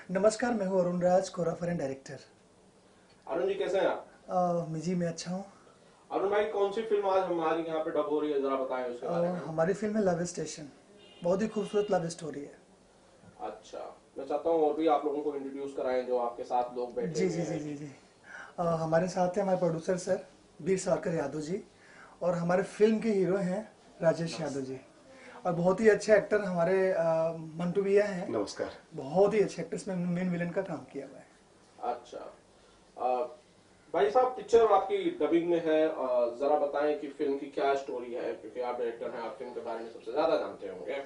नमस्कार, मैं हूँ अरुण राज, choreographer and director. Arun ji कैसे हैं आप? जी मैं अच्छा हूँ। अरुण भाई कौन सी फिल्म आज हमारी यहाँ पे डब हो रही है, जरा बताएं उसके बारे में। हमारी फिल्म है लव स्टेशन। बहुत ही खूबसूरत लव स्टोरी है। अच्छा, मैं चाहता हूँ और भी आप लोगों को इंट्रोड्यूस कराएं जो आपके साथ लोग बैठे जी हुए जी जी हैं। जी जी। हमारे साथ हैं हमारे प्रोड्यूसर सर वीर सावरकर यादव जी, और हमारे फिल्म के हीरो हैं राजेश यादव जी, और बहुत ही अच्छे एक्टर हमारे मंटू भैया हैं। नमस्कार। बहुत ही अच्छे एक्टर्स में मेन विलन का काम किया हुआ है। अच्छा, भाई साहब पिक्चर आपकी डबिंग में है, जरा बताएं कि फिल्म की क्या स्टोरी है, क्योंकि आप डायरेक्टर हैं, आप फिल्म के बारे में सबसे ज्यादा जानते होंगे।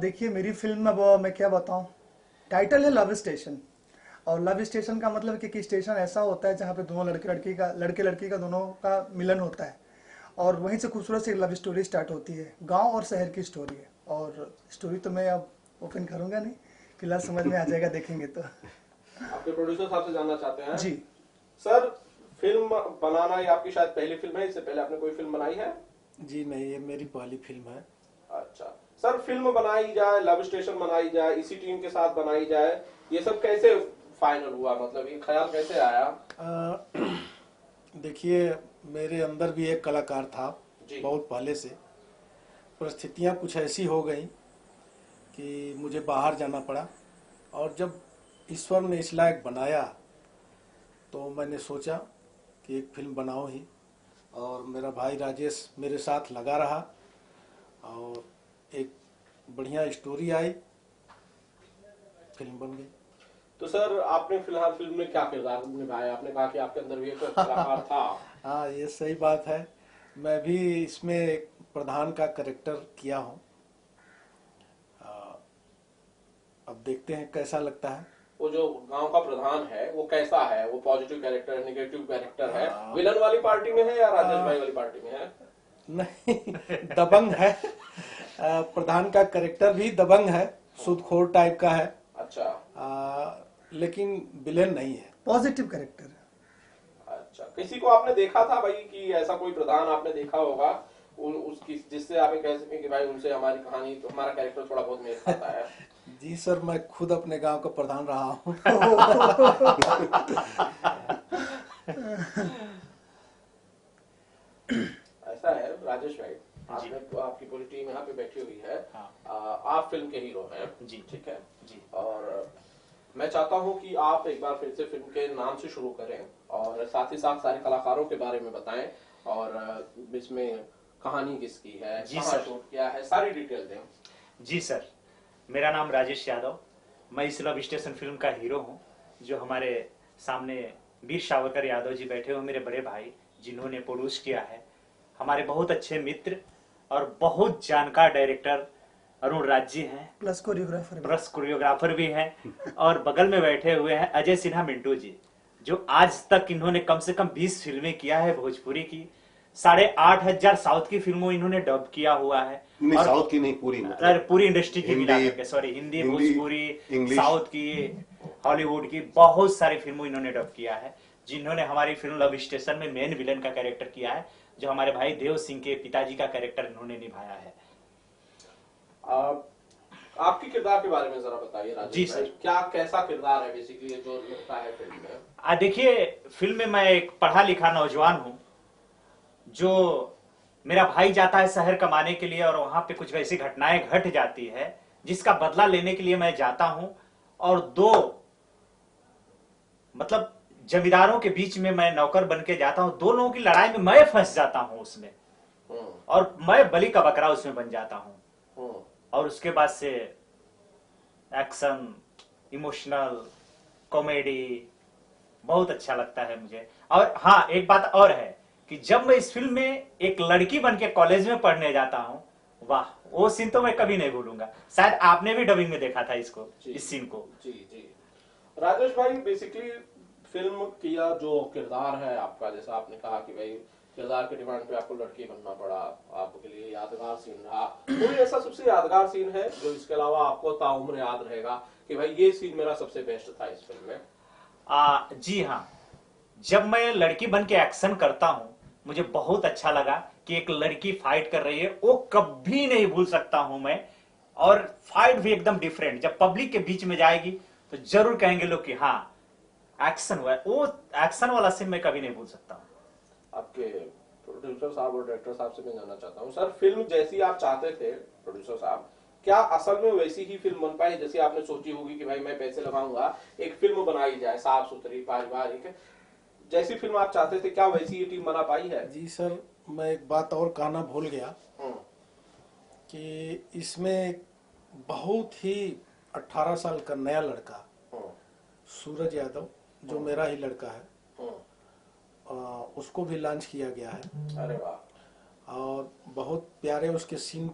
देखिए मेरी फिल्म में मैं क्या बताऊं, टाइटल है लव स्टेशन। और लव स्टेशन का मतलब कि स्टेशन ऐसा होता है जहाँ पे दोनों लड़के लड़की का दोनों का मिलन होता है, और वहीं से खूबसूरत सी लव स्टोरी स्टार्ट होती है। गांव और शहर की स्टोरी है, और स्टोरी तो मैं अब ओपन करूंगा नहीं, फिलहाल समझ में आ जाएगा देखेंगे तो। आपके प्रोड्यूसर साहब से जानना चाहते हैं जी सर, फिल्म बनाना ये आपकी शायद पहली फिल्म है, इससे पहले आपने कोई फिल्म बनाई है? जी नहीं, ये मेरी पहली फिल्म है। अच्छा सर, फिल्म बनाई जाए, लव स्टेशन बनाई जाए, इसी टीम के साथ बनाई जाए, ये सब कैसे फाइनल हुआ, मतलब ये ख्याल कैसे आया? देखिए, मेरे अंदर भी एक कलाकार था जी। बहुत पहले से। परिस्थितियां कुछ ऐसी हो गई कि मुझे बाहर जाना पड़ा, और जब ईश्वर ने इस लायक बनाया तो मैंने सोचा कि एक फिल्म बनाओ ही, और मेरा भाई राजेश मेरे साथ लगा रहा, और एक बढ़िया स्टोरी आई, फिल्म बन गई। तो सर आपने फिलहाल फिल्म में क्या किरदार निभाया? आपने कहा कि आपके अंदर भी एक कलाकार था। हाँ, ये सही बात है। मैं भी इसमें एक प्रधान का कैरेक्टर किया हूँ। अब देखते हैं कैसा लगता है। वो जो गांव का प्रधान है वो कैसा है? वो पॉजिटिव कैरेक्टर है, निगेटिव कैरेक्टर है, विलन वाली पार्टी में है या राजेश भाई वाली पार्टी में है? नहीं, दबंग है। प्रधान का कैरेक्टर भी दबंग है, सूदखोर टाइप का है। अच्छा। लेकिन विलेन नहीं है, पॉजिटिव कैरेक्टर है। अच्छा, किसी को आपने देखा था भाई कि ऐसा कोई प्रधान आपने देखा होगा उसकी जिससे आप कह सकें कि भाई उनसे हमारी कहानी तो हमारा कैरेक्टर थोड़ा बहुत मेल खाता है? जी सर, मैं खुद अपने गांव का प्रधान रहा हूँ। ऐसा है राजेश भाई, आपने तो आपकी पूरी टीम यहाँ पे बैठी हुई है। हाँ। आप फिल्म के हीरो हैं जी, ठीक है जी। और मैं चाहता हूँ कि आप एक बार फिर से फिल्म के नाम से शुरू करें और साथ ही साथ सारे कलाकारों के बारे में बताएं, और इसमें कहानी किसकी है, कहाँ शूट किया है, सारी डिटेल दें। जी सर, मेरा नाम राजेश यादव, मैं इस लव स्टेशन फिल्म का हीरो हूँ। जो हमारे सामने वीर सावरकर यादव जी बैठे हुए, मेरे बड़े भाई जिन्होंने प्रोड्यूस किया है, हमारे बहुत अच्छे मित्र और बहुत जानकार डायरेक्टर अरुण राज जी हैं, प्लस कोरियोग्राफर भी हैं। और बगल में बैठे हुए हैं अजय सिन्हा मिंटू जी, जो आज तक इन्होंने कम से कम 20 फिल्में किया है भोजपुरी की। 8,500 साउथ की फिल्मों इन्होंने डब किया हुआ है। नहीं, साउथ की नहीं, पूरी पूरी इंडस्ट्री की मिला करके, सॉरी, हिंदी, भोजपुरी, साउथ की, हॉलीवुड की बहुत सारी फिल्मों इन्होंने डब किया है। जिन्होंने हमारी फिल्म लव स्टेशन में मेन विलन का कैरेक्टर किया है, जो हमारे भाई देव सिंह के पिताजी का कैरेक्टर इन्होंने निभाया है। आपकी किरदार के बारे में जरा बताइए राजेश जी भाई, सर, क्या कैसा किरदार है बेसिकली जो लगता है फिल्म में? देखिए, फिल्म में मैं एक पढ़ा लिखा नौजवान हूँ, जो मेरा भाई जाता है शहर कमाने के लिए, और वहां पे कुछ वैसी घटनाएं घट जाती है जिसका बदला लेने के लिए मैं जाता हूं, और दो मतलब जमींदारों के बीच में मैं नौकर बन के जाता हूं। दो लोगों की लड़ाई में मैं फंस जाता हूं उसमें, और मैं बलि का बकरा उसमें बन जाता हूं। और उसके बाद से एक्शन, इमोशनल, कॉमेडी बहुत अच्छा लगता है मुझे। और हाँ, एक बात और है कि जब मैं इस फिल्म में एक लड़की बन के कॉलेज में पढ़ने जाता हूं, वाह, वो सीन तो मैं कभी नहीं भूलूंगा। शायद आपने भी डबिंग में देखा था इसको, इस सीन को। जी जी। राजेश भाई, बेसिकली फिल्म किया जो किरदार है आपका, जैसा आपने कहा कि भाई किरदार के डिमांड पे आपको लड़की बनना पड़ा, आपके लिए यादगार सीन रहा, कोई ऐसा सबसे यादगार सीन है जो इसके अलावा आपको ताउम्र याद रहेगा कि भाई ये सीन मेरा सबसे बेस्ट था इस फिल्म में? जी हाँ, जब मैं लड़की बन के एक्शन करता हूं, मुझे बहुत अच्छा लगा कि एक लड़की फाइट कर रही है, वो कभी नहीं भूल सकता हूं मैं। और फाइट भी एकदम डिफरेंट, जब पब्लिक के बीच में जाएगी तो जरूर कहेंगे लोग कि हाँ एक्शन हुआ है। वो एक्शन वाला सीन मैं कभी नहीं भूल सकता हूँ। आपके प्रोड्यूसर साहब और डायरेक्टर साहब से मैं जानना चाहता हूँ, सर फिल्म जैसी आप चाहते थे प्रोड्यूसर साहब, क्या असल में वैसी ही फिल्म बन पाई जैसी आपने सोची होगी कि भाई मैं पैसे लगाऊंगा एक फिल्म बनाई जाए साफ सुथरी पारिवारिक, जैसी फिल्म आप चाहते थे क्या वैसी ये टीम बना पाई है? जी सर, मैं एक बात और कहना भूल गया कि इसमें बहुत ही 18 साल का नया लड़का सूरज यादव, जो मेरा ही लड़का है, उसको भी लॉन्च किया गया है। अरे वाह। और बहुत प्यारे उसके सीन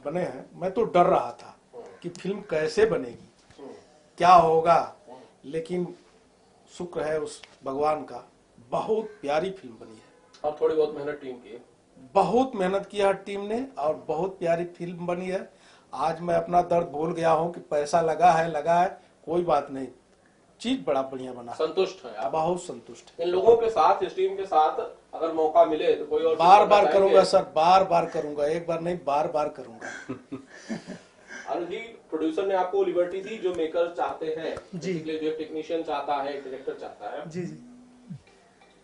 बने हैं। मैं तो डर रहा था कि फिल्म कैसे बनेगी, क्या होगा, लेकिन शुक्र है उस भगवान का, बहुत प्यारी फिल्म बनी है। और थोड़ी बहुत मेहनत टीम की, बहुत मेहनत किया टीम ने और बहुत प्यारी फिल्म बनी है। आज मैं अपना दर्द भूल गया हूँ कि पैसा लगा है, कोई बात नहीं, चीज बड़ा बढ़िया बना। संतुष्ट है आप? बहुत संतुष्ट है। इन लोगों के साथ, इस टीम के साथ अगर मौका मिले तो कोई और बार बार करूंगा सर, बार बार करूंगा, एक बार नहीं बार बार करूंगा। अरुण जी, प्रोड्यूसर ने आपको लिबर्टी दी जो मेकर चाहते हैं जी, जो टेक्नीशियन चाहता है, डायरेक्टर चाहता है, जी जी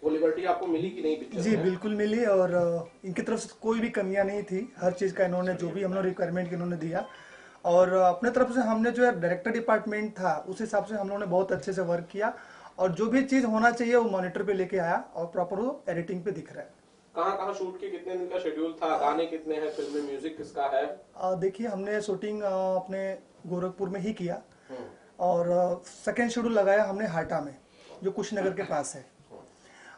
वो लिबर्टी आपको मिली कि नहीं पिक्चर जी में? बिल्कुल मिली। और इनकी तरफ से कोई भी कमियां नहीं थी, हर चीज़ का इन्होंने जो भी हम लोग रिक्वायरमेंट इन्होंने दिया। और अपने तरफ से हमने जो है डायरेक्टर डिपार्टमेंट था उस हिसाब से हम लोगों ने बहुत अच्छे से वर्क किया और जो भी चीज़ होना चाहिए वो मॉनिटर पे लेके आया और प्रॉपर वो एडिटिंग पे दिख रहा है। कहाँ शूट के कितने दिन का शेड्यूल था, गाने कितने हैं फिल्म में, म्यूजिक किसका है? देखिए, हमने शूटिंग अपने गोरखपुर में ही किया और सेकेंड शेड्यूल लगाया हमने हाटा में, जो कुशीनगर के पास है।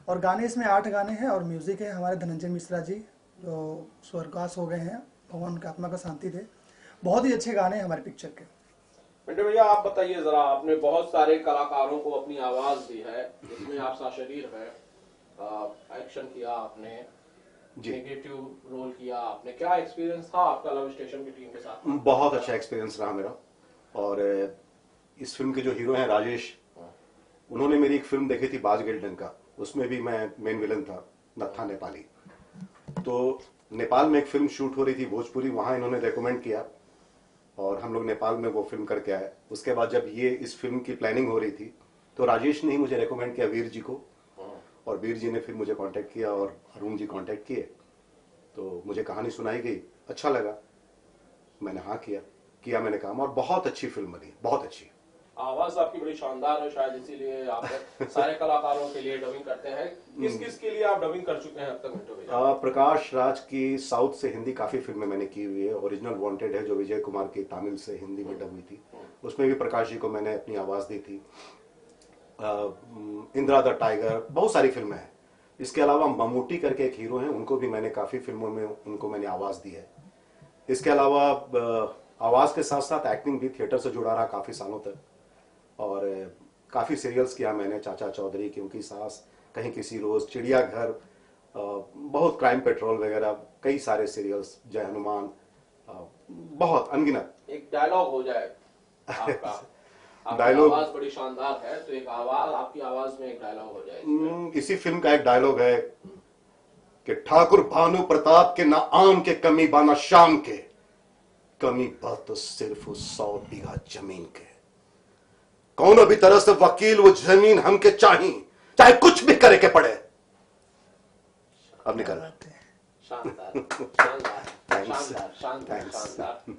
और गाने इसमें 8 गाने हैं और म्यूजिक है हमारे धनंजय मिश्रा जी, जो स्वर्गवास हो गए हैं, भगवान का आत्मा का शांति दे। बहुत ही अच्छे गाने हैं हमारे पिक्चर के। पिंटू भैया, आप बताइए जरा, आपने बहुत सारे कलाकारों को अपनी आवाज दी है, जिसमें आप शाशरीर है, एक्शन किया आपने, नेगेटिव रोल किया आपने, क्या एक्सपीरियंस था आपका लव स्टेशन की टीम के साथ? बहुत अच्छा एक्सपीरियंस रहा मेरा। और इस फिल्म के जो हीरो हैं राजेश, उन्होंने मेरी एक फिल्म देखी थी बाज गेलडंका, उसमें भी मैं मेन विलन था, नत्था नेपाली। तो नेपाल में एक फिल्म शूट हो रही थी भोजपुरी, वहां इन्होंने रेकमेंड किया और हम लोग नेपाल में वो फिल्म करके आए। उसके बाद जब ये इस फिल्म की प्लानिंग हो रही थी तो राजेश ने ही मुझे रेकमेंड किया वीर जी को, और वीर जी ने फिर मुझे कांटेक्ट किया और अरुण जी कांटेक्ट किए। तो मुझे कहानी सुनाई गई, अच्छा लगा, मैंने हाँ किया मैंने काम, और बहुत अच्छी फिल्म बनी, बहुत अच्छी। आवाज आपकी बड़ी शानदार है, शायद इसीलिए आप सारे कलाकारों के लिए डबिंग करते हैं। किस के लिए आप डबिंग कर चुके हैं अब तक मिंटू भैया? प्रकाश राज की साउथ से हिंदी काफी फिल्में मैंने की हुई है। ओरिजिनल वांटेड है जो विजय कुमार की तमिल से हिंदी में डब हुई थी, उसमें भी प्रकाश जी को मैंने अपनी आवाज दी थी। इंदिरा द टाइगर, बहुत सारी फिल्में हैं। इसके अलावा ममूटी करके एक हीरो हैं, उनको भी मैंने काफी फिल्मों में उनको मैंने आवाज दी है। इसके अलावा आवाज के साथ साथ एक्टिंग भी, थिएटर से जुड़ा रहा काफी सालों तक, और काफी सीरियल्स किया मैंने, चाचा चौधरी, क्योंकि सास, कहीं किसी रोज, चिड़ियाघर, बहुत क्राइम पेट्रोल वगैरह, कई सारे सीरियल्स, जय हनुमान, बहुत अनगिनत। एक डायलॉग हो जाए आपका, डायलॉग आवाज बड़ी शानदार है, तो एक आवाज, आपकी आवाज में एक डायलॉग हो जाए। इसी फिल्म का एक डायलॉग है कि ठाकुर भानु प्रताप के ना आम के कमी बाना शाम के, कमी बात तो सिर्फ 100 बीघा जमीन के। कौन भी तरह से वकील वो जमीन हमके चाहिए, चाहे कुछ भी करे के पड़े। अब निकल। शानदार शानदार शानदार शानदार शानदार।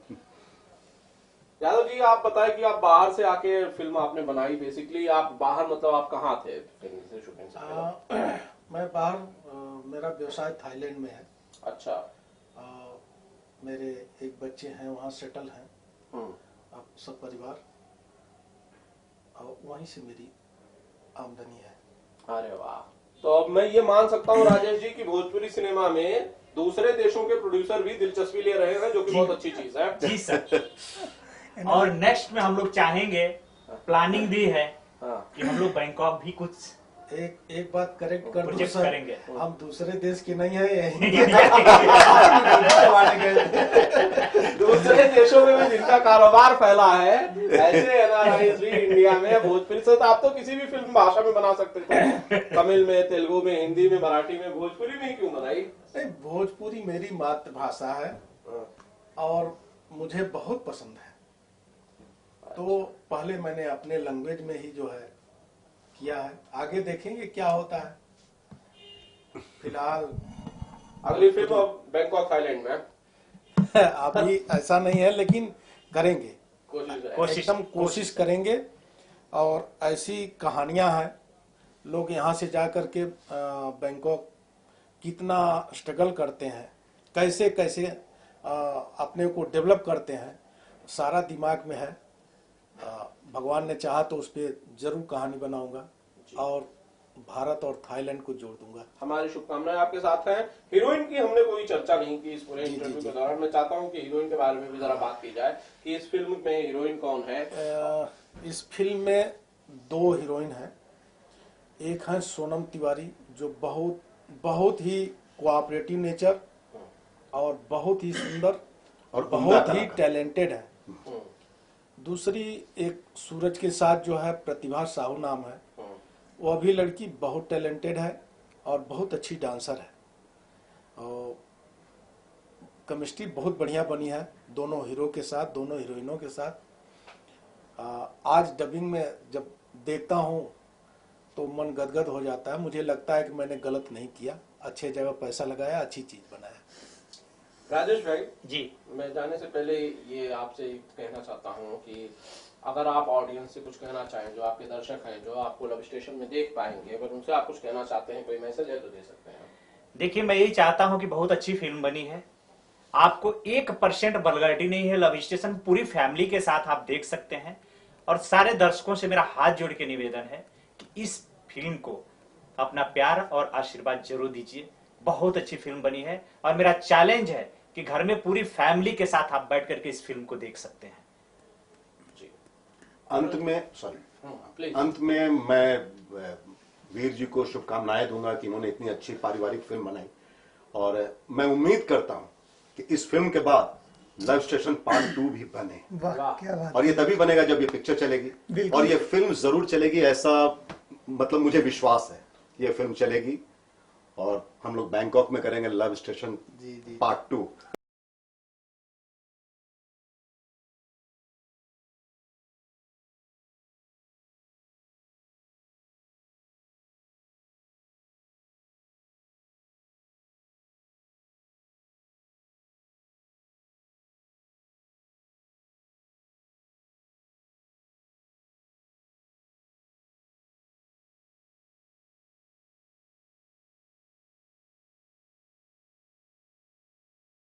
यादव जी, आप बताएं कि आप बाहर से आके फिल्म आपने बनाई, बेसिकली आप बाहर, मतलब आप कहाँ थे फिल्म से शूटिंग से? मैं बाहर, मेरा व्यवसाय थाईलैंड में है। अच्छा। मेरे एक बच्चे हैं वहाँ सेटल हैं, अब सब परिवार, और वहीं से मेरी आमदनी है। अरे वाह। तो अब मैं ये मान सकता हूँ राजेश जी कि भोजपुरी सिनेमा में दूसरे देशों के प्रोड्यूसर भी दिलचस्पी ले रहे हैं, जो कि बहुत अच्छी चीज है। जी सर। और नेक्स्ट में हम लोग चाहेंगे, प्लानिंग भी है कि हम लोग बैंकॉक भी कुछ एक बात करेक्ट कर दूं प्रोजेक्ट सर, करेंगे। हम दूसरे देश के नहीं है, दूसरे देशों में भी जिनका कारोबार फैला है, ऐसे एनआरआईज भी इंडिया में भोजपुरी से, तो आप तो किसी भी फिल्म भाषा में बना सकते थे, तमिल में, तेलुगु में, हिंदी में, मराठी में, भोजपुरी में ही क्यों बनाई? नहीं, भोजपुरी मेरी मातृभाषा है और मुझे बहुत पसंद है। तो पहले मैंने अपने लैंग्वेज में ही जो है किया है, आगे देखेंगे क्या होता है। फिलहाल अगली फिल्म बैंकॉक थाईलैंड में अभी ऐसा नहीं है, लेकिन करेंगे, कोशिश कोशिश करेंगे। और ऐसी कहानियां हैं, लोग यहाँ से जा करके बैंकॉक कितना स्ट्रगल करते हैं, कैसे कैसे अपने को डेवलप करते हैं, सारा दिमाग में है। भगवान ने चाहा तो उस पर जरूर कहानी बनाऊंगा और भारत और थाईलैंड को जोड़ दूंगा। हमारी शुभकामनाएं आपके साथ हैं। हीरोइन की हमने कोई चर्चा नहीं की इस पूरे इंटरव्यू के दौरान। मैं चाहता हूं कि हीरोइन के बारे में भी जरा बात की जाए कि इस फिल्म में हीरोइन कौन है। इस फिल्म में 2 हीरोइन हैं। एक है सोनम तिवारी, जो बहुत ही कोऑपरेटिव नेचर और बहुत ही सुंदर और बहुत ही टैलेंटेड है। दूसरी एक सूरज के साथ जो है प्रतिभा साहू नाम है, वो भी लड़की बहुत टैलेंटेड है और बहुत अच्छी डांसर है। और केमिस्ट्री बहुत बढ़िया बनी है दोनों हीरो के साथ, दोनों हीरोइनों के साथ। आज डबिंग में जब देखता हूँ तो मन गदगद हो जाता है। मुझे लगता है कि मैंने गलत नहीं किया, अच्छे जगह पैसा लगाया, अच्छी चीज बनाया। राजेश भाई जी, मैं जाने से पहले ये आपसे कहना चाहता हूँ कि अगर आप ऑडियंस से कुछ कहना चाहें, जो आपके दर्शक हैं, जो आपको लव स्टेशन में देख पाएंगे, अगर उनसे आप कुछ कहना चाहते हैं, कोई मैसेज है तो दे सकते हैं। देखिए मैं यही चाहता हूं कि बहुत अच्छी फिल्म बनी है, आपको 1% वल्गैरिटी नहीं है। लव स्टेशन पूरी फैमिली के साथ आप देख सकते हैं। और सारे दर्शकों से मेरा हाथ जोड़ के निवेदन है कि इस फिल्म को अपना प्यार और आशीर्वाद जरूर दीजिए। बहुत अच्छी फिल्म बनी है और मेरा चैलेंज है कि घर में पूरी फैमिली के साथ आप बैठ करके इस फिल्म को देख सकते हैं। जी अंत में मैं वीर जी को शुभकामनाएं दूंगा कि इन्होंने इतनी अच्छी पारिवारिक फिल्म बनाई। और मैं उम्मीद करता हूं कि इस फिल्म के बाद लव स्टेशन पार्ट 2 भी बने। वाह क्या बात। और ये तभी बनेगा जब ये पिक्चर चलेगी, और ये फिल्म जरूर चलेगी, ऐसा मतलब मुझे विश्वास है ये फिल्म चलेगी। और हम लोग बैंकॉक में करेंगे लव स्टेशन पार्ट 2।